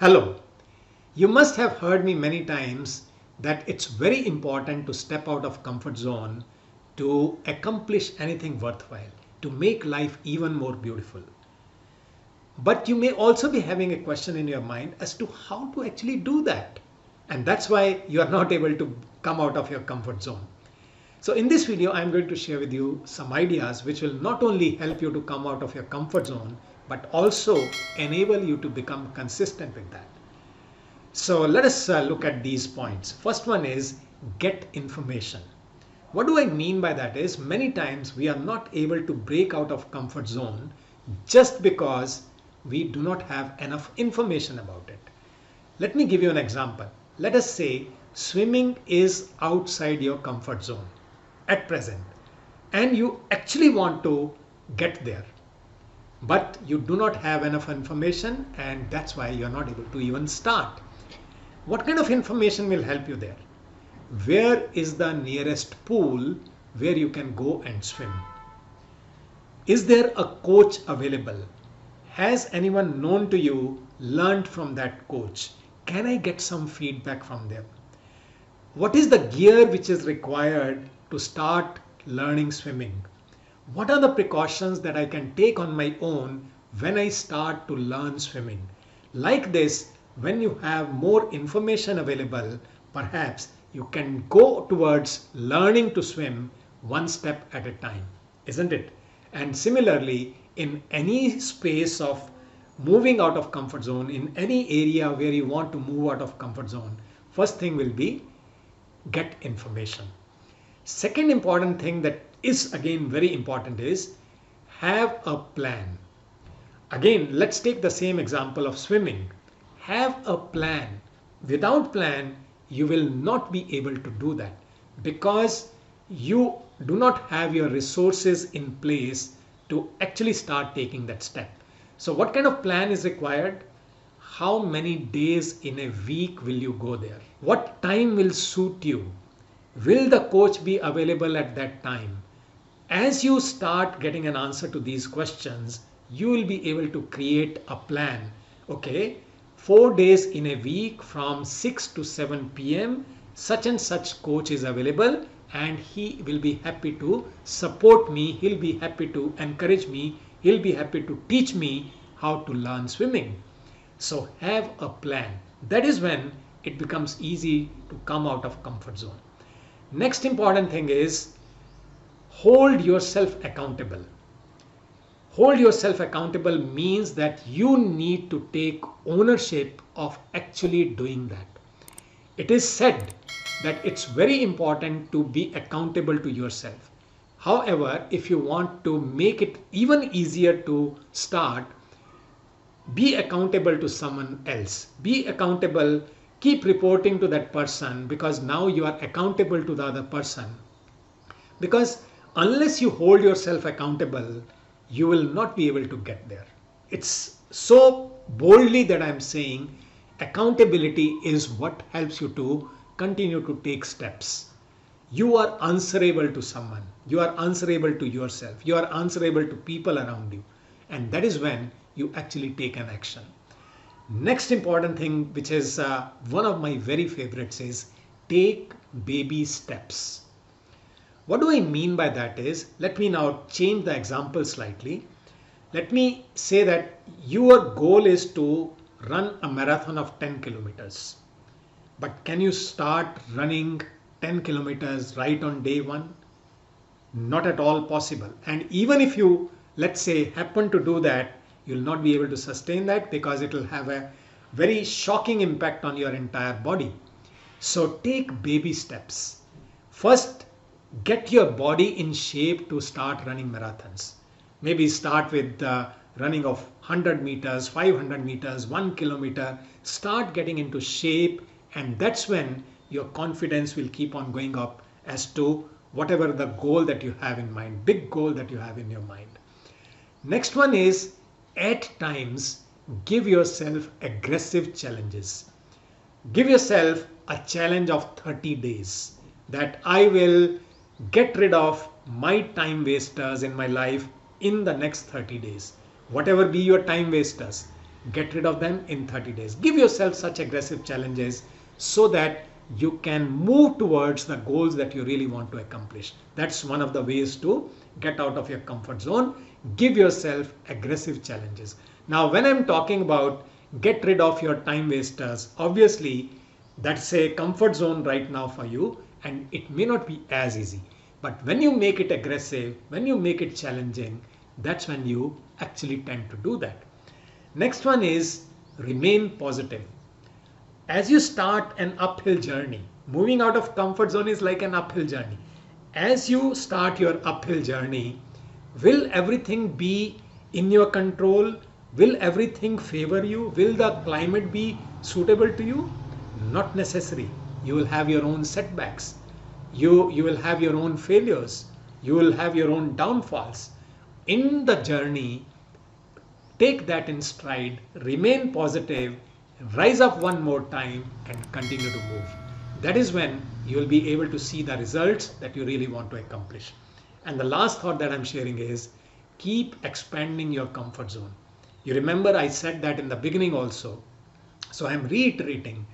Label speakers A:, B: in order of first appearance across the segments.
A: Hello. You must have heard me many times that it's very important to step out of comfort zone to accomplish anything worthwhile, to make life even more beautiful. But you may also be having a question in your mind as to how to actually do that. And that's why you are not able to come out of your comfort zone. So in this video, I'm going to share with you some ideas which will not only help you to come out of your comfort zone, but also enable you to become consistent with that. So let us look at these points. First one is get information. What do I mean by that is many times we are not able to break out of comfort zone just because we do not have enough information about it. Let me give you an example. Let us say swimming is outside your comfort zone at present and you actually want to get there, but you do not have enough information and that's why you're not able to even start. What kind of information will help you there? Where is the nearest pool where you can go and swim? Is there a coach available? Has anyone known to you learned from that coach? Can I get some feedback from them? What is the gear which is required to start learning swimming? What are the precautions that I can take on my own when I start to learn swimming? Like this, when you have more information available, perhaps you can go towards learning to swim one step at a time, isn't it? And similarly, in any space of moving out of comfort zone, in any area where you want to move out of comfort zone, first thing will be get information. Second important thing that is again very important is have a plan. Again, let's take the same example of swimming. Have a plan. Without plan, you will not be able to do that because you do not have your resources in place to actually start taking that step. So what kind of plan is required? How many days in a week will you go there? What time will suit you? Will the coach be available at that time? As you start getting an answer to these questions, you will be able to create a plan. Okay, 4 days in a week from 6 to 7 p.m. such and such coach is available and he will be happy to support me. He'll be happy to encourage me. He'll be happy to teach me how to learn swimming. So have a plan. That is when it becomes easy to come out of comfort zone. Next important thing is hold yourself accountable. Hold yourself accountable means that you need to take ownership of actually doing that. It is said that it's very important to be accountable to yourself. However, if you want to make it even easier to start, be accountable to someone else. Be accountable, keep reporting to that person because now you are accountable to the other person. Because unless you hold yourself accountable, you will not be able to get there. It's so boldly that I'm saying accountability is what helps you to continue to take steps. You are answerable to someone. You are answerable to yourself. You are answerable to people around you. And that is when you actually take an action. Next important thing, which is one of my very favorites, is take baby steps. What do I mean by that is, let me now change the example slightly. Let me say that your goal is to run a marathon of 10 kilometers. But can you start running 10 kilometers right on day one? Not at all possible. And even if you, let's say, happen to do that, you'll not be able to sustain that because it will have a very shocking impact on your entire body. So take baby steps. First, get your body in shape to start running marathons. Maybe start with running of 100 meters, 500 meters, 1 kilometer. Start getting into shape, and that's when your confidence will keep on going up as to whatever the goal that you have in mind, big goal that you have in your mind. Next one is, at times, give yourself aggressive challenges. Give yourself a challenge of 30 days that I will get rid of my time wasters in my life in the next 30 days. Whatever be your time wasters, get rid of them in 30 days. Give yourself such aggressive challenges so that you can move towards the goals that you really want to accomplish. That's one of the ways to get out of your comfort zone. Give yourself aggressive challenges. Now, when I'm talking about get rid of your time wasters, obviously that's a comfort zone right now for you, and it may not be as easy. But when you make it aggressive, when you make it challenging, that's when you actually tend to do that. Next one is remain positive. As you start an uphill journey, moving out of comfort zone is like an uphill journey. As you start your uphill journey, will everything be in your control? Will everything favor you? Will the climate be suitable to you? Not necessary. You will have your own setbacks. You will have your own failures. You will have your own downfalls. In the journey, take that in stride, remain positive, rise up one more time and continue to move. That is when you will be able to see the results that you really want to accomplish. And the last thought that I'm sharing is keep expanding your comfort zone. You remember I said that in the beginning also. So I'm reiterating.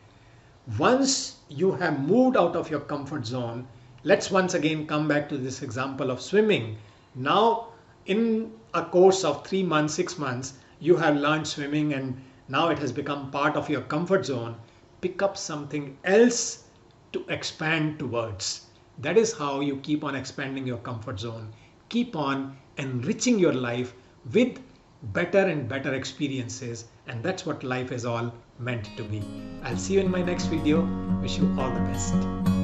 A: Once you have moved out of your comfort zone, let's once again come back to this example of swimming. Now, in a course of 3 months, 6 months, you have learned swimming and now it has become part of your comfort zone. Pick up something else to expand towards. That is how you keep on expanding your comfort zone. Keep on enriching your life with better and better experiences, and that's what life is all meant to be. I'll see you in my next video. Wish you all the best.